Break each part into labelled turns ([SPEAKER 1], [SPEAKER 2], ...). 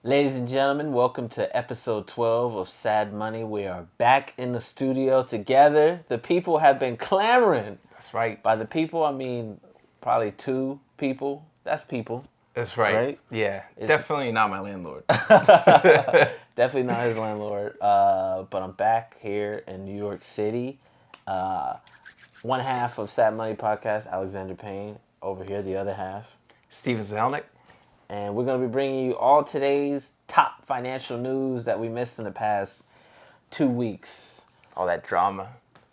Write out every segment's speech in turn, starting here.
[SPEAKER 1] Ladies and gentlemen, welcome to episode 12 of Sad Money. We are back in the studio together. The people have been clamoring.
[SPEAKER 2] That's right.
[SPEAKER 1] By the people, I mean probably two people. That's people.
[SPEAKER 2] That's right.
[SPEAKER 1] Right?
[SPEAKER 2] Yeah. Definitely not my landlord.
[SPEAKER 1] Definitely not his landlord. But I'm back here in New York City. One half of Sad Money podcast, Alexander Payne. Over here, the other half.
[SPEAKER 2] Steven Sihelnik.
[SPEAKER 1] And we're going to be bringing you all today's top financial news that we missed in the past 2 weeks.
[SPEAKER 2] All that drama.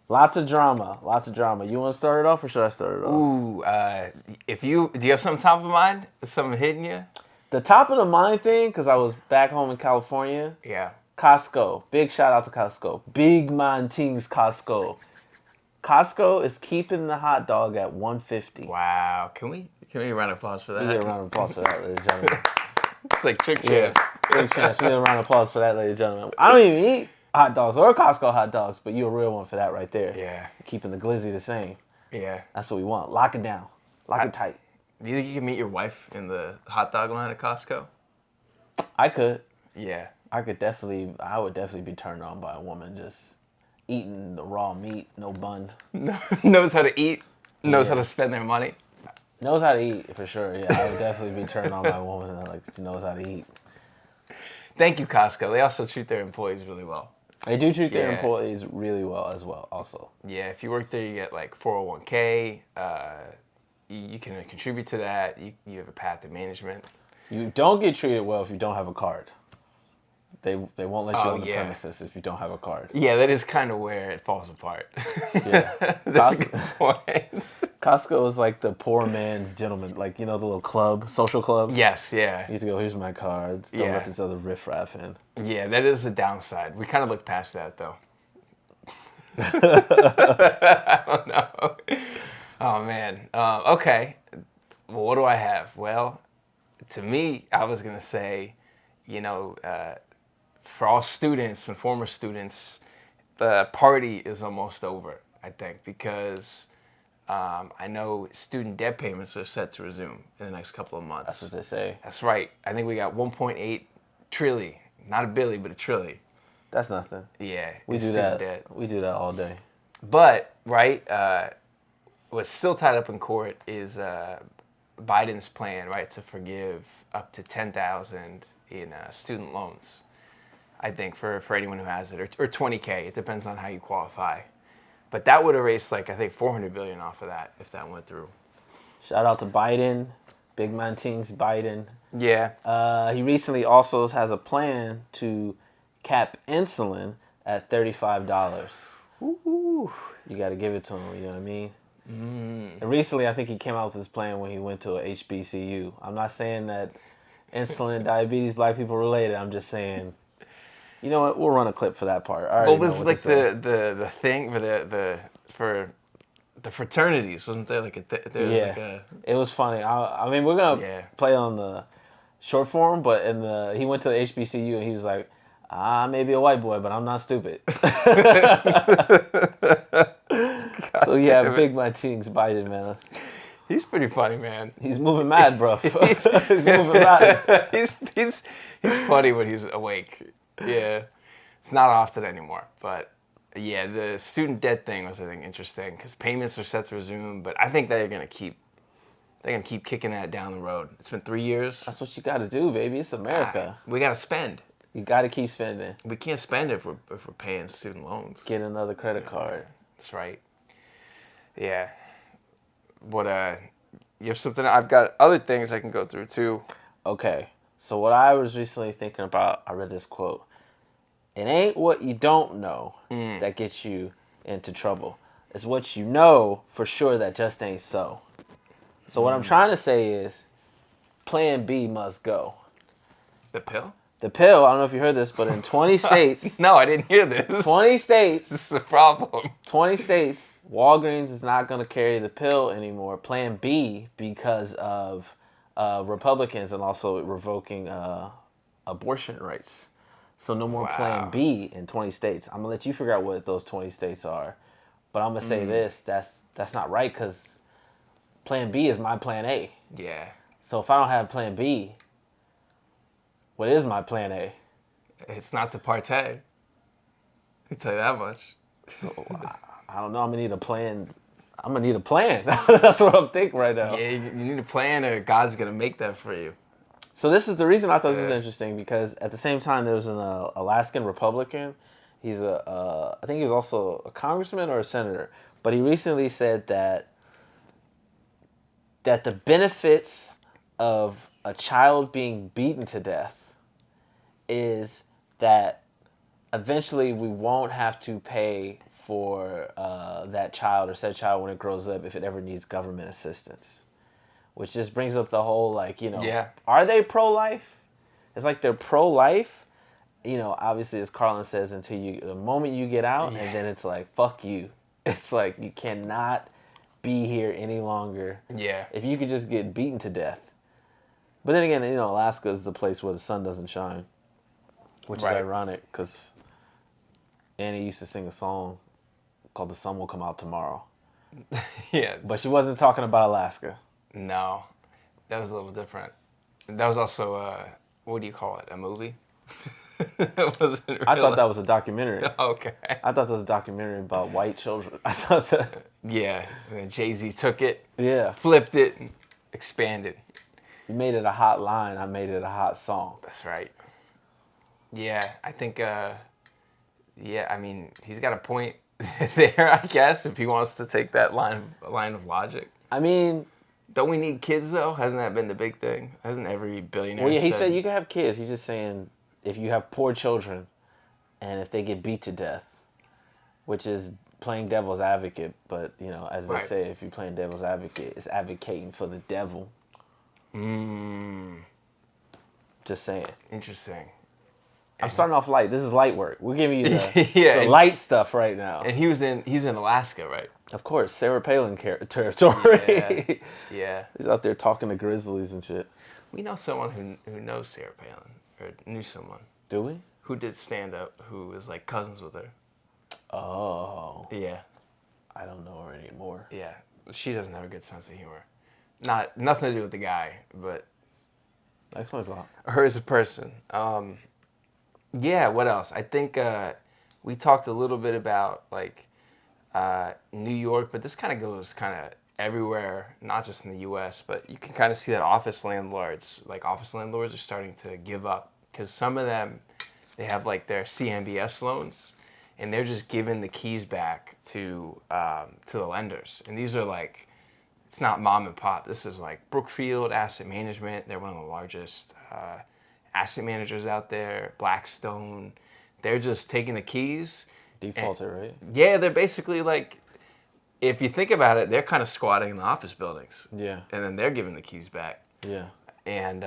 [SPEAKER 1] Lots of drama. You want to start it off or should I start it off?
[SPEAKER 2] Ooh, do you have something top of mind? Is something hitting you?
[SPEAKER 1] The top of the mind thing, because I was back home in California.
[SPEAKER 2] Yeah.
[SPEAKER 1] Costco. Big shout out to Costco. Big man things, Costco. Costco is keeping the hot dog at $1.50.
[SPEAKER 2] Wow. Can we get a round of applause for that?
[SPEAKER 1] You get a round of applause for that, ladies and gentlemen.
[SPEAKER 2] It's like trick
[SPEAKER 1] Yeah,
[SPEAKER 2] champs.
[SPEAKER 1] big chance. You get a round of applause for that, ladies and gentlemen. I don't even eat hot dogs or Costco hot dogs, but you're a real one for that right there.
[SPEAKER 2] Yeah.
[SPEAKER 1] Keeping the glizzy the same.
[SPEAKER 2] Yeah.
[SPEAKER 1] That's what we want. Lock it down. Lock it tight.
[SPEAKER 2] Do you think you can meet your wife in the hot dog line at Costco?
[SPEAKER 1] I could.
[SPEAKER 2] Yeah.
[SPEAKER 1] I would definitely be turned on by a woman just eating the raw meat, no bun.
[SPEAKER 2] Knows how to eat. Knows
[SPEAKER 1] Yeah.
[SPEAKER 2] how to spend their money.
[SPEAKER 1] Knows how to eat, for sure. Yeah, I would definitely be turned on by a woman that knows how to eat.
[SPEAKER 2] Thank you, Costco. They also treat their employees really well.
[SPEAKER 1] They do treat their
[SPEAKER 2] Yeah.
[SPEAKER 1] employees really well as well, also.
[SPEAKER 2] Yeah, if you work there, you get like 401k. You can contribute to that. You have a path to management.
[SPEAKER 1] You don't get treated well if you don't have a card. They won't let you on the
[SPEAKER 2] yeah.
[SPEAKER 1] premises if you don't have a card.
[SPEAKER 2] Yeah, that is kind of where it falls apart.
[SPEAKER 1] Yeah.
[SPEAKER 2] That's a good point.
[SPEAKER 1] Costco is like the poor man's gentleman, like, you know, the little club, social club.
[SPEAKER 2] Yes, yeah.
[SPEAKER 1] You have to go, here's my cards. Don't
[SPEAKER 2] Yeah.
[SPEAKER 1] let this other riffraff in.
[SPEAKER 2] Yeah, that is the downside. We kind of look past that, though. I don't know. Oh, man. Okay. Well, what do I have? Well, to me, I was going to say, you know, for all students and former students, the party is almost over, I think, because I know student debt payments are set to resume in the next couple of months.
[SPEAKER 1] That's what they say.
[SPEAKER 2] That's right. I think we got 1.8 trillion. Not a billy, but a trillion.
[SPEAKER 1] That's nothing.
[SPEAKER 2] Yeah.
[SPEAKER 1] We do
[SPEAKER 2] student
[SPEAKER 1] that.
[SPEAKER 2] debt.
[SPEAKER 1] We do that all day.
[SPEAKER 2] But, right, what's still tied up in court is Biden's plan, right, to forgive up to $10,000 in student loans. I think for anyone who has it, or $20K. It depends on how you qualify. But that would erase like I think $400 billion off of that if that went through.
[SPEAKER 1] Shout out to Biden, big man things, Biden.
[SPEAKER 2] Yeah.
[SPEAKER 1] He recently also has a plan to cap insulin at $35.
[SPEAKER 2] Ooh.
[SPEAKER 1] You got to give it to him. You know what I mean? And recently, I think he came out with this plan when he went to a HBCU. I'm not saying that insulin, diabetes, black people related. I'm just saying. You know what? We'll run a clip for that part.
[SPEAKER 2] What was like the thing for the fraternities? Wasn't there like
[SPEAKER 1] it was funny. I mean, we're gonna play on the short form, but he went to the HBCU and he was like, I may be a white boy, but I'm not stupid. So yeah, big my things, Biden, man.
[SPEAKER 2] He's pretty funny, man.
[SPEAKER 1] He's moving mad, bro. He's moving mad.
[SPEAKER 2] He's funny when he's awake. Yeah, it's not often anymore, but yeah, the student debt thing was I think interesting because payments are set to resume, but I think they're gonna keep kicking that down the road. It's been 3 years.
[SPEAKER 1] That's what you got to do, baby. It's America.
[SPEAKER 2] We gotta spend.
[SPEAKER 1] You got to keep spending.
[SPEAKER 2] We can't spend if we're paying student loans.
[SPEAKER 1] Get another credit card.
[SPEAKER 2] That's right. Yeah. What you have something? I've got other things I can go through too.
[SPEAKER 1] Okay. So what I was recently thinking about, I read this quote. It ain't what you don't know that gets you into trouble. It's what you know for sure that just ain't so. So what I'm trying to say is, Plan B must go.
[SPEAKER 2] The pill?
[SPEAKER 1] The pill, I don't know if you heard this, but in 20 states...
[SPEAKER 2] No, I didn't hear this.
[SPEAKER 1] 20 states...
[SPEAKER 2] This is a problem.
[SPEAKER 1] 20 states, Walgreens is not going to carry the pill anymore. Plan B, because of Republicans and also revoking abortion rights. So no more Plan B in 20 states. I'm going to let you figure out what those 20 states are. But I'm going to say this, that's not right because Plan B is my Plan A.
[SPEAKER 2] Yeah.
[SPEAKER 1] So if I don't have Plan B, What is my plan A?
[SPEAKER 2] It's not to partay. I can tell you that much.
[SPEAKER 1] So I don't know. I'm gonna need a plan. I'm gonna need a plan. That's what I'm thinking right now.
[SPEAKER 2] Yeah, you need a plan, or God's gonna make that for you.
[SPEAKER 1] So this is the reason I thought this was interesting because at the same time there was an Alaskan Republican. He's I think he was also a congressman or a senator, but he recently said that the benefits of a child being beaten to death is that eventually we won't have to pay for that child or said child when it grows up if it ever needs government assistance. Which just brings up the whole, like,
[SPEAKER 2] Yeah.
[SPEAKER 1] are they pro-life? It's like they're pro-life, obviously, as Carlin says, until the moment you get out,
[SPEAKER 2] Yeah.
[SPEAKER 1] and then it's like, fuck you. It's like, you cannot be here any longer.
[SPEAKER 2] Yeah.
[SPEAKER 1] If you could just get beaten to death. But then again, Alaska is the place where the sun doesn't shine, which is ironic, because Annie used to sing a song called "The Sun Will Come Out Tomorrow."
[SPEAKER 2] Yeah.
[SPEAKER 1] But she wasn't talking about Alaska.
[SPEAKER 2] No, that was a little different. That was also what do you call it? A movie? It wasn't really...
[SPEAKER 1] I thought that was a documentary.
[SPEAKER 2] Okay.
[SPEAKER 1] I thought that was a documentary about white children. I thought that.
[SPEAKER 2] Yeah, and then Jay-Z took it,
[SPEAKER 1] Yeah.
[SPEAKER 2] flipped it, and expanded.
[SPEAKER 1] You made it a hot line. I made it a hot song.
[SPEAKER 2] That's right. Yeah, I think. Yeah, I mean, he's got a point there, I guess, if he wants to take that line of logic.
[SPEAKER 1] I mean,
[SPEAKER 2] don't we need kids though? Hasn't that been the big thing? Hasn't every billionaire?
[SPEAKER 1] Well, yeah, he said you can have kids. He's just saying if you have poor children, and if they get beat to death, which is playing devil's advocate. But as they say, if you're playing devil's advocate, it's advocating for the devil. Just saying.
[SPEAKER 2] Interesting.
[SPEAKER 1] I'm starting off light. This is light work. We're giving you the light stuff right now.
[SPEAKER 2] And he's in Alaska, right?
[SPEAKER 1] Of course, Sarah Palin territory.
[SPEAKER 2] Yeah.
[SPEAKER 1] He's out there talking to grizzlies and shit.
[SPEAKER 2] We know someone who knows Sarah Palin, or knew someone.
[SPEAKER 1] Do we?
[SPEAKER 2] Who did stand up, who was like cousins with her.
[SPEAKER 1] Oh.
[SPEAKER 2] Yeah.
[SPEAKER 1] I don't know her anymore.
[SPEAKER 2] Yeah. She doesn't have a good sense of humor. Nothing to do with the guy, but
[SPEAKER 1] That explains a lot.
[SPEAKER 2] her as a person. Yeah, what else? I think we talked a little bit about like New York, but this kind of goes kind of everywhere, not just in the U.S., but you can kind of see that office landlords are starting to give up because some of them, they have like their CMBS loans, and they're just giving the keys back to the lenders. And these are like, it's not mom and pop. This is like Brookfield Asset Management. They're one of the largest asset managers out there. Blackstone. They're just taking the keys.
[SPEAKER 1] Defaulted, right?
[SPEAKER 2] Yeah, they're basically like, if you think about it, they're kind of squatting in the office buildings.
[SPEAKER 1] Yeah.
[SPEAKER 2] And then they're giving the keys back.
[SPEAKER 1] Yeah.
[SPEAKER 2] And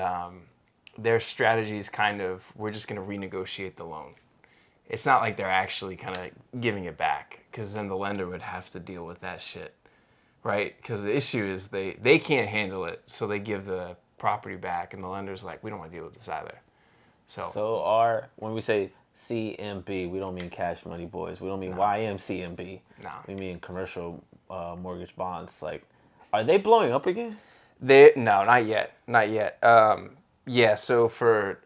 [SPEAKER 2] their strategy is kind of, we're just going to renegotiate the loan. It's not like they're actually kind of giving it back, because then the lender would have to deal with that shit, right? Because the issue is they can't handle it, so they give the property back, and the lender's like, we don't want to deal with this either.
[SPEAKER 1] So when we say CMB, we don't mean Cash Money Boys. We don't mean YMCMB.
[SPEAKER 2] No.
[SPEAKER 1] We mean commercial mortgage bonds. Like, are they blowing up again?
[SPEAKER 2] No, not yet. Not yet. Yeah, so for,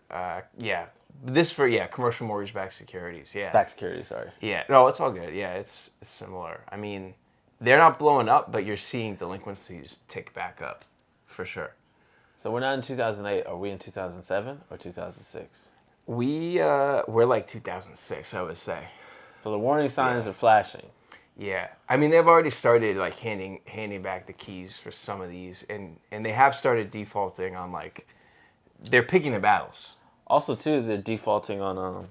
[SPEAKER 2] commercial mortgage-backed securities, yeah.
[SPEAKER 1] Back security, sorry.
[SPEAKER 2] Yeah, no, it's all good. Yeah, it's similar. I mean, they're not blowing up, but you're seeing delinquencies tick back up, for sure.
[SPEAKER 1] So we're not in 2008. Are we in 2007 or 2006?
[SPEAKER 2] We're like 2006, I would say.
[SPEAKER 1] So the warning signs are flashing.
[SPEAKER 2] Yeah, I mean, they've already started like handing back the keys for some of these, and they have started defaulting on like, they're picking the battles.
[SPEAKER 1] Also, too, they're defaulting on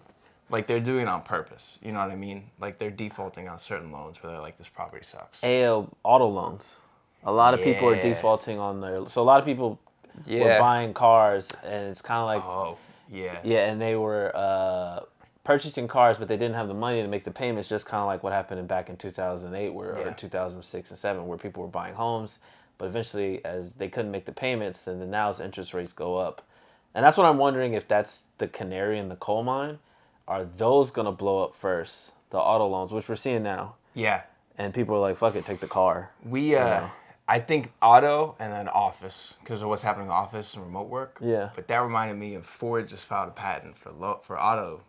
[SPEAKER 2] like they're doing it on purpose. You know what I mean? Like they're defaulting on certain loans where they're like, this property sucks.
[SPEAKER 1] auto loans. A lot of people are defaulting on their. So a lot of people were buying cars, and it's kind of like.
[SPEAKER 2] Oh, yeah.
[SPEAKER 1] Yeah, and they were purchasing cars, but they didn't have the money to make the payments. Just kind of like what happened back in 2008, or 2006 and 2007, where people were buying homes, but eventually, as they couldn't make the payments, then now as interest rates go up, and that's what I'm wondering, if that's the canary in the coal mine. Are those gonna blow up first? The auto loans, which we're seeing now.
[SPEAKER 2] Yeah.
[SPEAKER 1] And people are like, "Fuck it, take the car."
[SPEAKER 2] I think auto and then office because of what's happening in office and remote work.
[SPEAKER 1] Yeah.
[SPEAKER 2] But that reminded me of Ford just filed a patent for auto.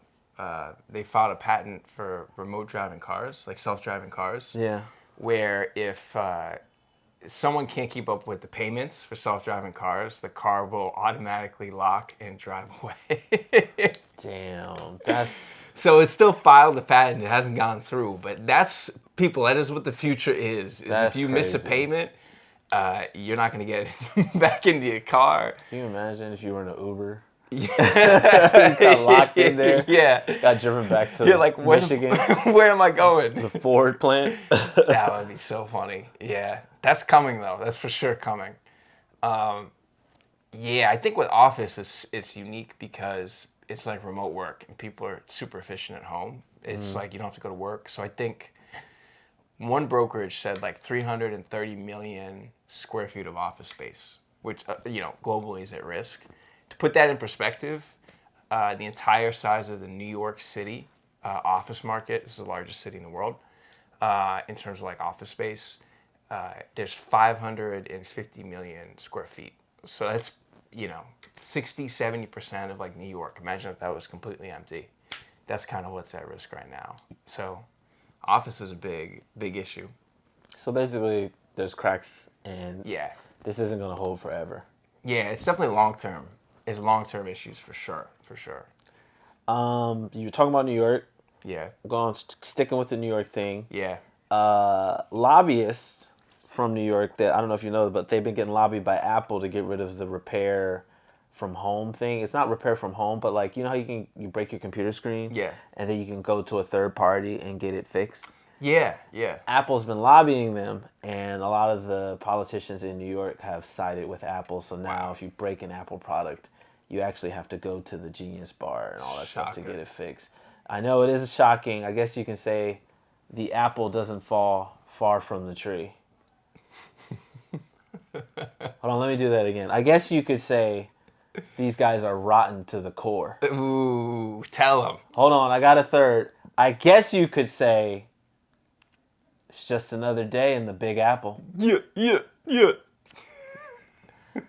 [SPEAKER 2] They filed a patent for remote driving cars, like self-driving cars.
[SPEAKER 1] Yeah.
[SPEAKER 2] Where if someone can't keep up with the payments for self-driving cars, the car will automatically lock and drive away.
[SPEAKER 1] Damn. That's
[SPEAKER 2] So it's still filed the patent. It hasn't gone through, but that's people. That is what the future is. Is
[SPEAKER 1] That's
[SPEAKER 2] if you miss a
[SPEAKER 1] crazy.
[SPEAKER 2] payment, you're not gonna get back into your car.
[SPEAKER 1] Can you imagine if you were in an Uber?
[SPEAKER 2] Yeah.
[SPEAKER 1] You got locked in there.
[SPEAKER 2] Yeah.
[SPEAKER 1] Got driven back to
[SPEAKER 2] You're like,
[SPEAKER 1] Michigan.
[SPEAKER 2] Where am I going?
[SPEAKER 1] The Ford plant.
[SPEAKER 2] That would be so funny. Yeah, that's coming though. That's for sure coming. Yeah, I think with Office it's unique because it's like remote work and people are super efficient at home. It's like you don't have to go to work. So I think one brokerage said like 330 million square feet of office space, which globally is at risk. To put that in perspective, the entire size of the New York City office market, this is the largest city in the world, in terms of like office space, there's 550 million square feet. So that's, 60, 70% of like New York. Imagine if that was completely empty. That's kind of what's at risk right now. So office is a big, big issue.
[SPEAKER 1] So basically, there's cracks, and
[SPEAKER 2] Yeah.
[SPEAKER 1] this isn't gonna hold forever.
[SPEAKER 2] Yeah, it's definitely long term. It's long term issues for sure. For sure.
[SPEAKER 1] You're talking about New York.
[SPEAKER 2] Yeah.
[SPEAKER 1] Sticking with the New York thing.
[SPEAKER 2] Yeah.
[SPEAKER 1] Lobbyists from New York that I don't know if you know, but they've been getting lobbied by Apple to get rid of the repair from home thing. It's not repair from home, but like how you break your computer screen,
[SPEAKER 2] Yeah.
[SPEAKER 1] and then you can go to a third party and get it fixed.
[SPEAKER 2] Yeah. Yeah.
[SPEAKER 1] Apple's been lobbying them, and a lot of the politicians in New York have sided with Apple. So now, if you break an Apple product, you actually have to go to the Genius Bar and all that stuff to
[SPEAKER 2] Shocker.
[SPEAKER 1] get it fixed. I know it is shocking. I guess you can say the apple doesn't fall far from the tree. Hold on, let me do that again. I guess you could say these guys are rotten to the core.
[SPEAKER 2] Ooh, tell them.
[SPEAKER 1] Hold on, I got a third. I guess you could say it's just another day in the Big Apple.
[SPEAKER 2] Yeah.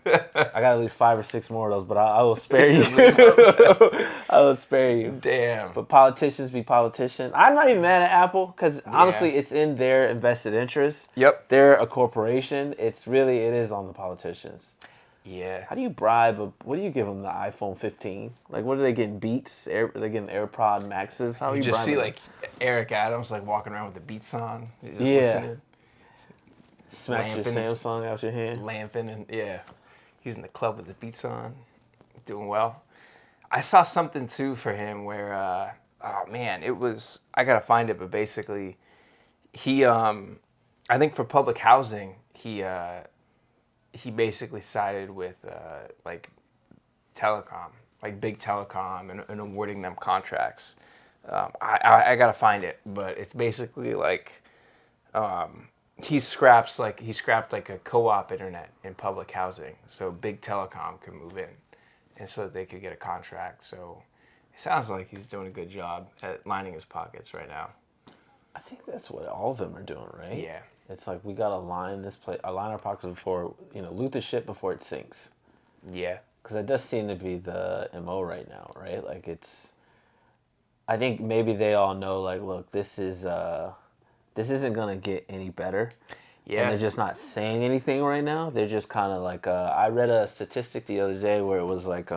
[SPEAKER 1] I got at least 5 or 6 more of those, but I will spare you. I will spare you.
[SPEAKER 2] Damn.
[SPEAKER 1] But politicians be politicians. I'm not even mad at Apple because honestly, it's in their invested interest.
[SPEAKER 2] Yep.
[SPEAKER 1] They're a corporation. It is on the politicians.
[SPEAKER 2] Yeah.
[SPEAKER 1] How do you bribe? What do you give them? The iPhone 15? Like, what are they getting? Beats? They're getting AirPod Maxes. How are you
[SPEAKER 2] just
[SPEAKER 1] bribing
[SPEAKER 2] see
[SPEAKER 1] them?
[SPEAKER 2] like Eric Adams like walking around with the Beats on. Just
[SPEAKER 1] Yeah.
[SPEAKER 2] listening,
[SPEAKER 1] Smack your
[SPEAKER 2] lamping.
[SPEAKER 1] Samsung out your hand.
[SPEAKER 2] lamping, and he's in the club with the Beats on, doing well. I saw something too for him where, oh man, it was, I gotta find it, but basically, he, I think for public housing, he basically sided with like telecom, like big telecom, and awarding them contracts. I gotta find it, but it's basically like he scrapped like a co-op internet in public housing, so big telecom could move in, and so that they could get a contract. So it sounds like he's doing a good job at lining his pockets right now.
[SPEAKER 1] I think that's what all of them are doing, right?
[SPEAKER 2] Yeah.
[SPEAKER 1] It's like we gotta line our pockets before loot the shit before it sinks.
[SPEAKER 2] Yeah.
[SPEAKER 1] Because that does seem to be the MO right now, right? Like I think maybe they all know, like, look, this isn't gonna get any better.
[SPEAKER 2] Yeah.
[SPEAKER 1] And they're just not saying anything right now. They're just kind of like, I read a statistic the other day where it was like,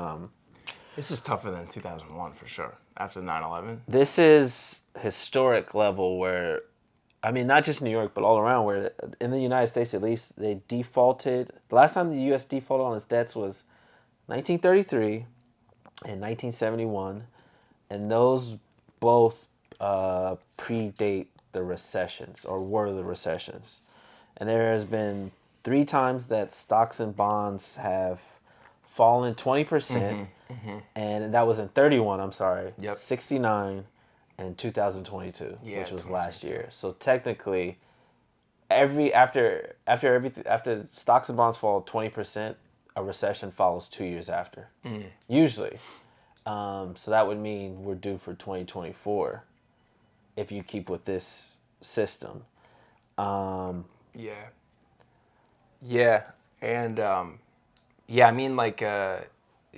[SPEAKER 2] This is tougher than 2001 for sure. After 9/11.
[SPEAKER 1] this is historic level where, I mean, not just New York, but all around, where in the United States at least, they defaulted. The last time the U.S. defaulted on its debts was 1933 and 1971, and those both predate the recessions, or were the recessions. And there has been 3 times that stocks and bonds have fallen 20%, and that was in 31, I'm sorry,
[SPEAKER 2] Yep.
[SPEAKER 1] 69, and 2022,
[SPEAKER 2] Yeah,
[SPEAKER 1] which was
[SPEAKER 2] 2022.
[SPEAKER 1] last year. So technically, after stocks and bonds fall 20%, a recession follows 2 years after, usually. So that would mean we're due for 2024 if you keep with this system.
[SPEAKER 2] Yeah. Yeah, and yeah, I mean, like you're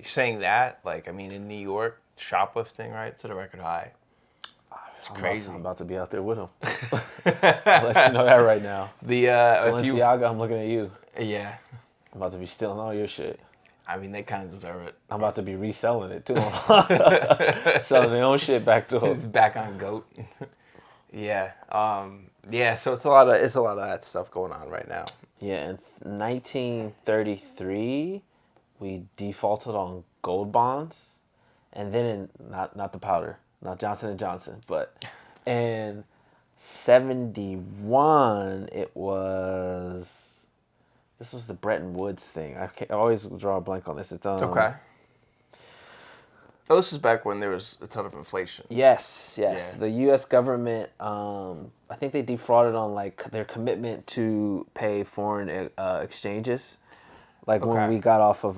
[SPEAKER 2] saying that, like, I mean, in New York, shoplifting, right, it's at a record high. It's
[SPEAKER 1] I'm
[SPEAKER 2] crazy.
[SPEAKER 1] about to be out there with him. I'll let you know that right now.
[SPEAKER 2] The if you,
[SPEAKER 1] Balenciaga, I'm looking at you.
[SPEAKER 2] yeah,
[SPEAKER 1] I'm about to be stealing all your shit.
[SPEAKER 2] I mean, they kind of deserve it.
[SPEAKER 1] I'm about to be reselling it to them. Selling their own shit back to
[SPEAKER 2] It's
[SPEAKER 1] them.
[SPEAKER 2] back on goat. Yeah, yeah. So it's a lot of that stuff going on right now.
[SPEAKER 1] Yeah, in 1933, we defaulted on gold bonds, and then not the powder, not Johnson and Johnson, but in 71 it was this was the Bretton Woods thing. I always draw a blank on this. It's
[SPEAKER 2] Okay. Oh, this is back when there was a ton of inflation.
[SPEAKER 1] Yes,
[SPEAKER 2] Yeah.
[SPEAKER 1] yes. The U.S. government, I think they defrauded on like their commitment to pay foreign exchanges, like when
[SPEAKER 2] Okay.
[SPEAKER 1] we got off of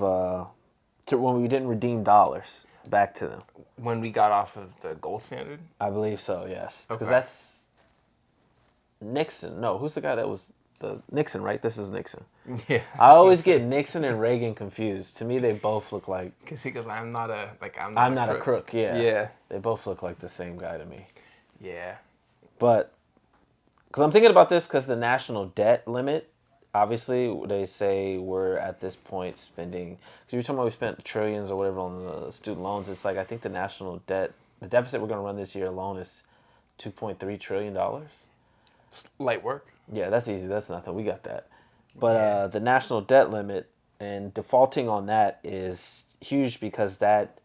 [SPEAKER 1] when we didn't redeem dollars back to them.
[SPEAKER 2] When we got off of the gold standard.
[SPEAKER 1] I believe so. Yes, because
[SPEAKER 2] Okay.
[SPEAKER 1] that's Nixon. No, who's the guy that was the Nixon? Right. This is Nixon.
[SPEAKER 2] Yeah.
[SPEAKER 1] I always get Nixon and Reagan confused. To me, they both look like
[SPEAKER 2] Because he goes, I'm not
[SPEAKER 1] I'm not a crook. Yeah.
[SPEAKER 2] Yeah.
[SPEAKER 1] They both look like the same guy to me.
[SPEAKER 2] Yeah.
[SPEAKER 1] But because I'm thinking about this because the national debt limit, obviously, they say we're at this point spending, because you're talking about we spent trillions or whatever on the student loans. It's like, I think the national debt, the deficit we're going to run this year alone is $2.3 trillion.
[SPEAKER 2] Light work.
[SPEAKER 1] Yeah, that's easy. That's nothing. We got that. But
[SPEAKER 2] Yeah.
[SPEAKER 1] the national debt limit and defaulting on that is huge because that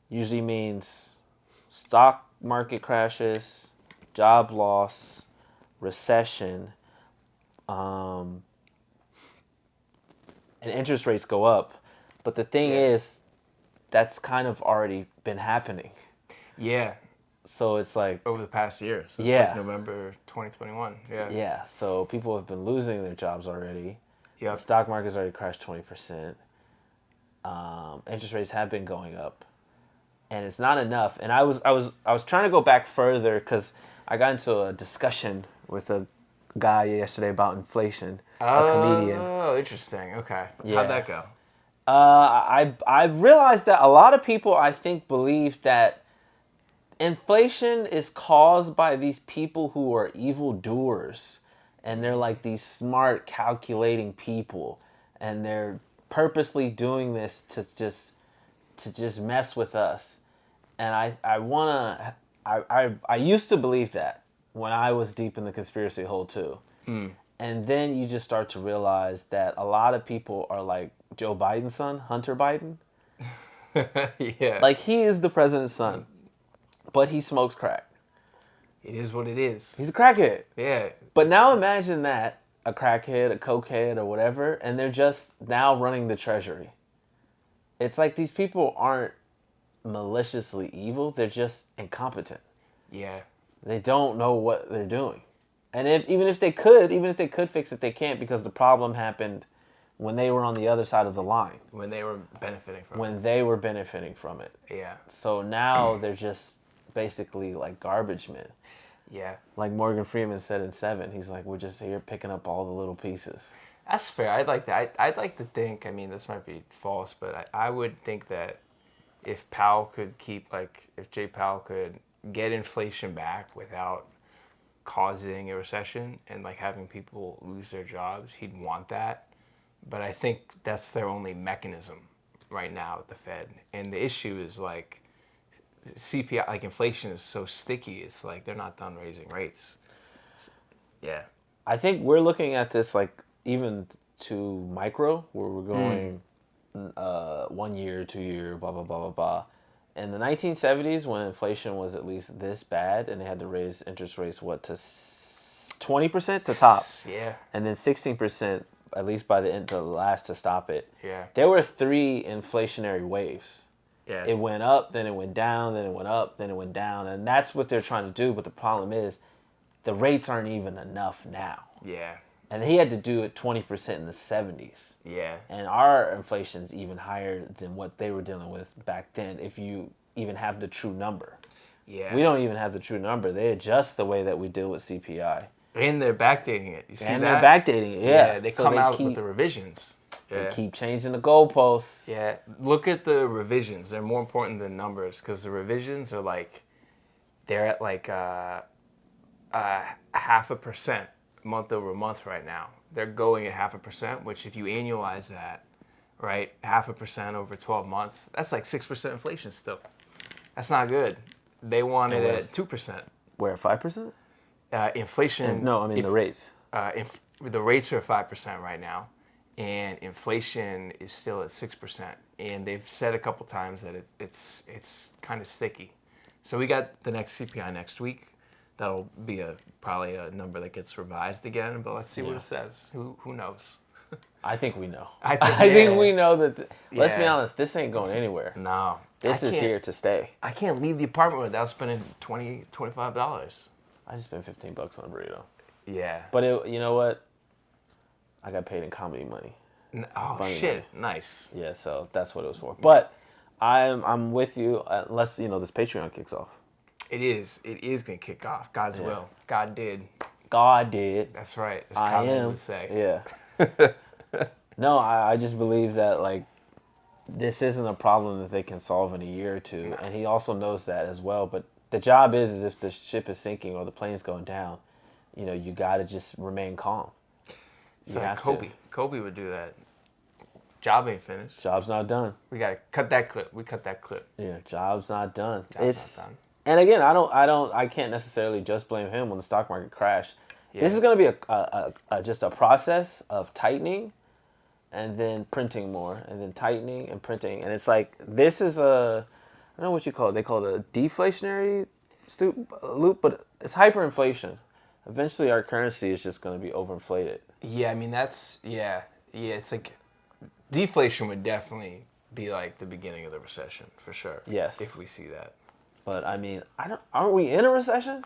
[SPEAKER 1] usually means stock market crashes, job loss, recession, um, and interest rates go up. But the thing
[SPEAKER 2] Yeah.
[SPEAKER 1] is, that's kind of already been happening.
[SPEAKER 2] Yeah.
[SPEAKER 1] So it's like,
[SPEAKER 2] Over the past year. So it's
[SPEAKER 1] yeah,
[SPEAKER 2] like November 2021. Yeah.
[SPEAKER 1] yeah. So people have been losing their jobs already. The
[SPEAKER 2] Yep.
[SPEAKER 1] stock market's already crashed 20%. Interest rates have been going up, and it's not enough. And I was trying to go back further because I got into a discussion with a guy yesterday about inflation, a comedian.
[SPEAKER 2] Oh, interesting. Okay.
[SPEAKER 1] Yeah.
[SPEAKER 2] How'd that go?
[SPEAKER 1] I realized that a lot of people I think believe that inflation is caused by these people who are evildoers, and they're like these smart, calculating people, and they're purposely doing this to just mess with us. And I used to believe that when I was deep in the conspiracy hole too. And then you just start to realize that a lot of people are like Joe Biden's son, Hunter Biden.
[SPEAKER 2] Yeah.
[SPEAKER 1] Like, he is the president's son, but he smokes crack.
[SPEAKER 2] It is what it is.
[SPEAKER 1] He's a crackhead.
[SPEAKER 2] Yeah.
[SPEAKER 1] But now imagine that, a crackhead, a cokehead, or whatever, and they're just now running the treasury. It's like these people aren't maliciously evil, they're just incompetent.
[SPEAKER 2] Yeah.
[SPEAKER 1] They don't know what they're doing. And even if they could fix it, they can't, because the problem happened when they were on the other side of the line,
[SPEAKER 2] When they were benefiting from
[SPEAKER 1] when they were benefiting from it.
[SPEAKER 2] it. Yeah.
[SPEAKER 1] So now they're just basically like garbage men.
[SPEAKER 2] Yeah.
[SPEAKER 1] Like Morgan Freeman said in Seven, he's like, we're just here picking up all the little pieces.
[SPEAKER 2] That's fair. I'd like that. I'd like to think, I mean, this might be false, but I would think that if Powell could keep, like, if Jay Powell could get inflation back without causing a recession and, like, having people lose their jobs, he'd want that. But I think that's their only mechanism right now at the Fed. And the issue is, like, CPI, like, inflation is so sticky. It's like they're not done raising rates. Yeah.
[SPEAKER 1] I think we're looking at this like even to micro, where we're going 1 year, 2 year, blah, blah, blah, blah, blah. In the 1970s, when inflation was at least this bad and they had to raise interest rates, to 20% to top,
[SPEAKER 2] Yeah.
[SPEAKER 1] and then 16%, at least by the end, the last to stop it.
[SPEAKER 2] Yeah.
[SPEAKER 1] There were 3 inflationary waves.
[SPEAKER 2] Yeah.
[SPEAKER 1] It went up, then it went down, then it went up, then it went down. And that's what they're trying to do. But the problem is the rates aren't even enough now.
[SPEAKER 2] Yeah.
[SPEAKER 1] And he had to do it 20% in the 70s.
[SPEAKER 2] Yeah.
[SPEAKER 1] And our inflation's even higher than what they were dealing with back then, if you even have the true number.
[SPEAKER 2] Yeah.
[SPEAKER 1] We don't even have the true number. They adjust the way that we deal with CPI.
[SPEAKER 2] And they're backdating it. You see
[SPEAKER 1] And
[SPEAKER 2] that?
[SPEAKER 1] they're backdating it. Yeah.
[SPEAKER 2] They
[SPEAKER 1] So
[SPEAKER 2] come out with
[SPEAKER 1] keep
[SPEAKER 2] the revisions.
[SPEAKER 1] they
[SPEAKER 2] Yeah.
[SPEAKER 1] keep changing the goalposts.
[SPEAKER 2] Yeah. Look at the revisions. They're more important than numbers because the revisions are like, they're at like 0.5% month over month right now. They're going at 0.5%, which if you annualize that, right, 0.5% over 12 months, that's like 6% inflation still. That's not good. They want it at 2%.
[SPEAKER 1] Where 5%?
[SPEAKER 2] Inflation.
[SPEAKER 1] No, I mean the rates.
[SPEAKER 2] The rates are 5% right now, and inflation is still at 6%. And they've said a couple times that it's kind of sticky. So we got the next CPI next week. That'll be probably a number that gets revised again. But let's see what it says. Who knows?
[SPEAKER 1] I think we know.
[SPEAKER 2] I
[SPEAKER 1] I think we know that. Let's be
[SPEAKER 2] Yeah.
[SPEAKER 1] honest. This ain't going anywhere.
[SPEAKER 2] No,
[SPEAKER 1] This is here to stay.
[SPEAKER 2] I can't leave the apartment without spending $25.
[SPEAKER 1] I just spent $15 on a burrito.
[SPEAKER 2] Yeah.
[SPEAKER 1] But you know what? I got paid in comedy money.
[SPEAKER 2] Oh
[SPEAKER 1] Funny
[SPEAKER 2] shit! Nice.
[SPEAKER 1] Yeah, so that's what it was for. But I'm with you unless this Patreon kicks off.
[SPEAKER 2] It is. It is gonna kick off. God's will. God did.
[SPEAKER 1] God did.
[SPEAKER 2] That's right. As
[SPEAKER 1] I
[SPEAKER 2] Kanye
[SPEAKER 1] am.
[SPEAKER 2] would say.
[SPEAKER 1] Yeah. No, I just believe that like this isn't a problem that they can solve in a year or two, and he also knows that as well. But the job is if the ship is sinking or the plane's going down, you got to just remain calm.
[SPEAKER 2] It's like Kobe. Kobe would do that. Job ain't finished.
[SPEAKER 1] Job's not done.
[SPEAKER 2] We gotta cut that clip. We cut that clip.
[SPEAKER 1] Yeah, job's not done.
[SPEAKER 2] Job's not done.
[SPEAKER 1] And again, I can't necessarily just blame him when the stock market crashed.
[SPEAKER 2] Yeah.
[SPEAKER 1] This is going to be just a process of tightening, and then printing more, and then tightening and printing, and it's like this is I don't know what you call it. They call it a deflationary loop, but it's hyperinflation. Eventually, our currency is just going to be overinflated.
[SPEAKER 2] Yeah, I mean that's yeah. It's like deflation would definitely be like the beginning of the recession for sure.
[SPEAKER 1] Yes.
[SPEAKER 2] If we see that.
[SPEAKER 1] But I mean, aren't we in a recession?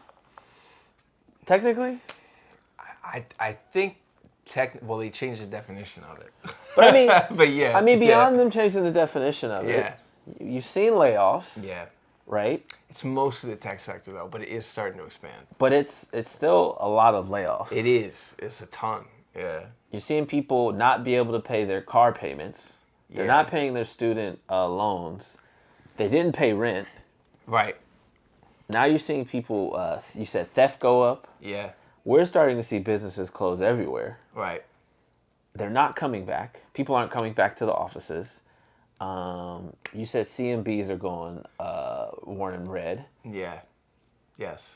[SPEAKER 1] Technically?
[SPEAKER 2] I think well they changed the definition of it.
[SPEAKER 1] But I mean
[SPEAKER 2] but yeah.
[SPEAKER 1] I mean beyond them changing the definition of it. You've seen layoffs.
[SPEAKER 2] Yeah.
[SPEAKER 1] Right?
[SPEAKER 2] It's mostly the tech sector though, but it is starting to expand.
[SPEAKER 1] But it's still a lot of layoffs.
[SPEAKER 2] It is. It's a ton. Yeah.
[SPEAKER 1] You're seeing people not be able to pay their car payments. They're not paying their student loans. They didn't pay rent.
[SPEAKER 2] Right.
[SPEAKER 1] Now you're seeing people, you said theft go up.
[SPEAKER 2] Yeah.
[SPEAKER 1] We're starting to see businesses close everywhere.
[SPEAKER 2] Right.
[SPEAKER 1] They're not coming back. People aren't coming back to the offices. You said CMBs are going warning red.
[SPEAKER 2] Yeah. Yes.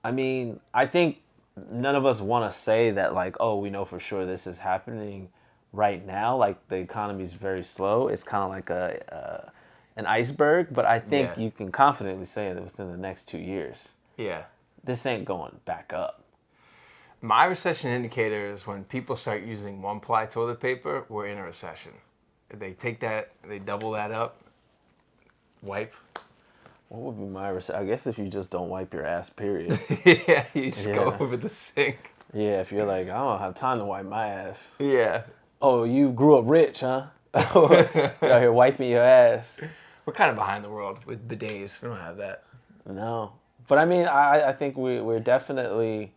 [SPEAKER 1] I mean, I think none of us want to say that like, oh, we know for sure this is happening right now. Like the economy's very slow. It's kind of like an iceberg, but I think you can confidently say that within the next 2 years, this ain't going back up.
[SPEAKER 2] My recession indicator is when people start using one-ply toilet paper, we're in a recession. If they take that, they double that up, wipe.
[SPEAKER 1] What would be my recession? I guess if you just don't wipe your ass, period.
[SPEAKER 2] Yeah, you just go over the sink.
[SPEAKER 1] Yeah, if you're like, I don't have time to wipe my ass.
[SPEAKER 2] Yeah.
[SPEAKER 1] Oh, you grew up rich, huh? You're out here wiping your ass.
[SPEAKER 2] We're kind of behind the world with bidets. We don't have that.
[SPEAKER 1] No. But I mean, I think we're definitely...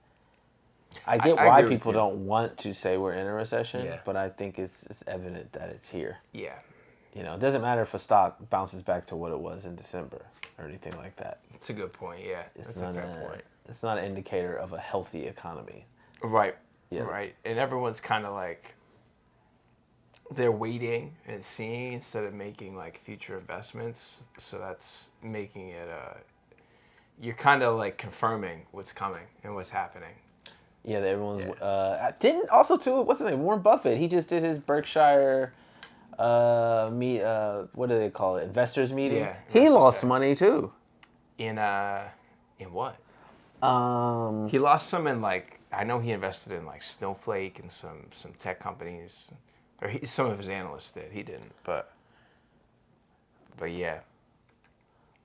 [SPEAKER 1] I get why people don't want to say we're in a recession, but I think it's evident that it's here.
[SPEAKER 2] Yeah.
[SPEAKER 1] You know, it doesn't matter if a stock bounces back to what it was in December or anything like that.
[SPEAKER 2] It's a good point, yeah. That's a fair point.
[SPEAKER 1] It's not an indicator of a healthy economy.
[SPEAKER 2] Right.
[SPEAKER 1] Yeah.
[SPEAKER 2] Right. And everyone's kind of like, they're waiting and seeing instead of making like future investments. So that's making it, you're kind of like confirming what's coming and what's happening.
[SPEAKER 1] Yeah, everyone's didn't also too. What's his name? Warren Buffett. He just did his Berkshire, what do they call it? Investors meeting.
[SPEAKER 2] Yeah,
[SPEAKER 1] he lost money too.
[SPEAKER 2] In what?
[SPEAKER 1] Um,
[SPEAKER 2] He lost some in like I know he invested in like Snowflake and some tech companies, or some of his analysts did. He didn't, but yeah.